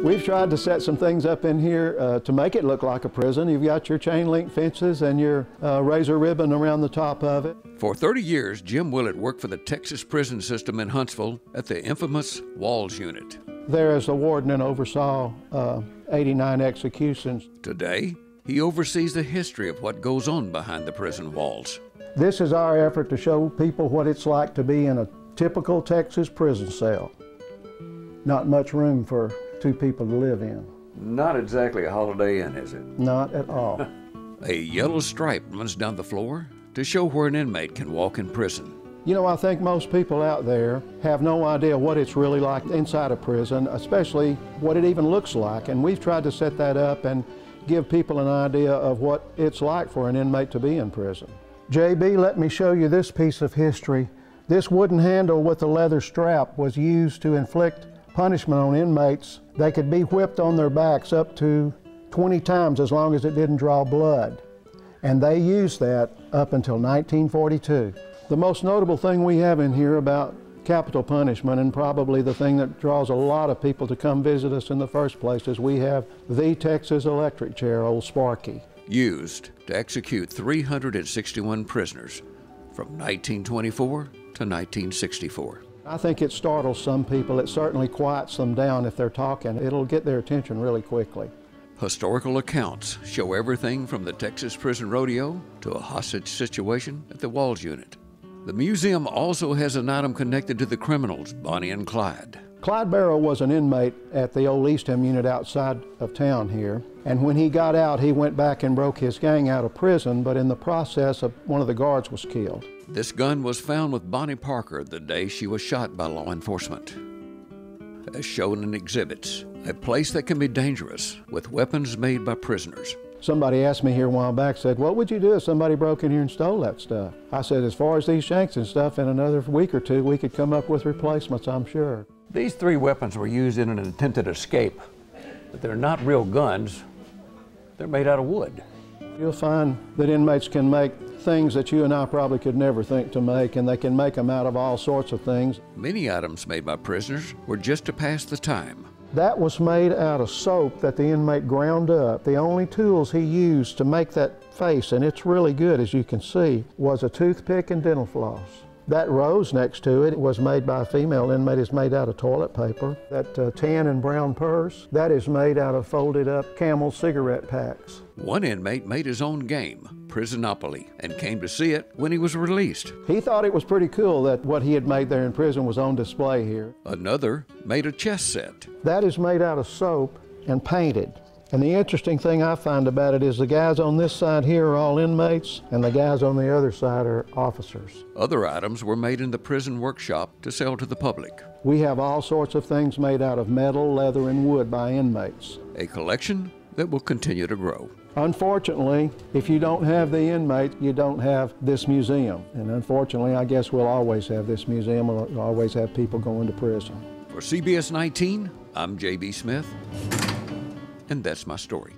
We've tried to set some things up in here to make it look like a prison. You've got your chain link fences and your razor ribbon around the top of it. For 30 years, Jim Willett worked for the Texas prison system in Huntsville at the infamous Walls Unit. There as the warden and oversaw 89 executions. Today, he oversees the history of what goes on behind the prison walls. This is our effort to show people what it's like to be in a typical Texas prison cell. Not much room for two people to live in. Not exactly a Holiday Inn, is it? Not at all. A yellow stripe runs down the floor to show where an inmate can walk in prison. You know, I think most people out there have no idea what it's really like inside a prison, especially what it even looks like. And we've tried to set that up and give people an idea of what it's like for an inmate to be in prison. JB, let me show you this piece of history. This wooden handle with the leather strap was used to inflict punishment on inmates. They could be whipped on their backs up to 20 times as long as it didn't draw blood. And they used that up until 1942. The most notable thing we have in here about capital punishment, and probably the thing that draws a lot of people to come visit us in the first place, is we have the Texas electric chair, old Sparky. Used to execute 361 prisoners from 1924 to 1964. I think it startles some people. It certainly quiets them down if they're talking. It'll get their attention really quickly. Historical accounts show everything from the Texas Prison Rodeo to a hostage situation at the Walls Unit. The museum also has an item connected to the criminals, Bonnie and Clyde. Clyde Barrow was an inmate at the old Eastham unit outside of town here. And when he got out, he went back and broke his gang out of prison, but in the process, one of the guards was killed. This gun was found with Bonnie Parker the day she was shot by law enforcement. As shown in exhibits, a place that can be dangerous with weapons made by prisoners. Somebody asked me here a while back, said, what would you do if somebody broke in here and stole that stuff? I said, as far as these shanks and stuff, in another week or two, we could come up with replacements, I'm sure. These three weapons were used in an attempted escape, but they're not real guns. They're made out of wood. You'll find that inmates can make things that you and I probably could never think to make, and they can make them out of all sorts of things. Many items made by prisoners were just to pass the time. That was made out of soap that the inmate ground up. The only tools he used to make that face, and it's really good as you can see, was a toothpick and dental floss. That rose next to it was made by a female inmate. It's made out of toilet paper. That tan and brown purse, that is made out of folded up Camel cigarette packs. One inmate made his own game, Prisonopoly, and came to see it when he was released. He thought it was pretty cool that what he had made there in prison was on display here. Another made a chess set. That is made out of soap and painted. And the interesting thing I find about it is the guys on this side here are all inmates, and the guys on the other side are officers. Other items were made in the prison workshop to sell to the public. We have all sorts of things made out of metal, leather, and wood by inmates. A collection that will continue to grow. Unfortunately, if you don't have the inmate, you don't have this museum. And unfortunately, I guess we'll always have this museum. We'll always have people going to prison. For CBS 19, I'm J.B. Smith. And that's my story.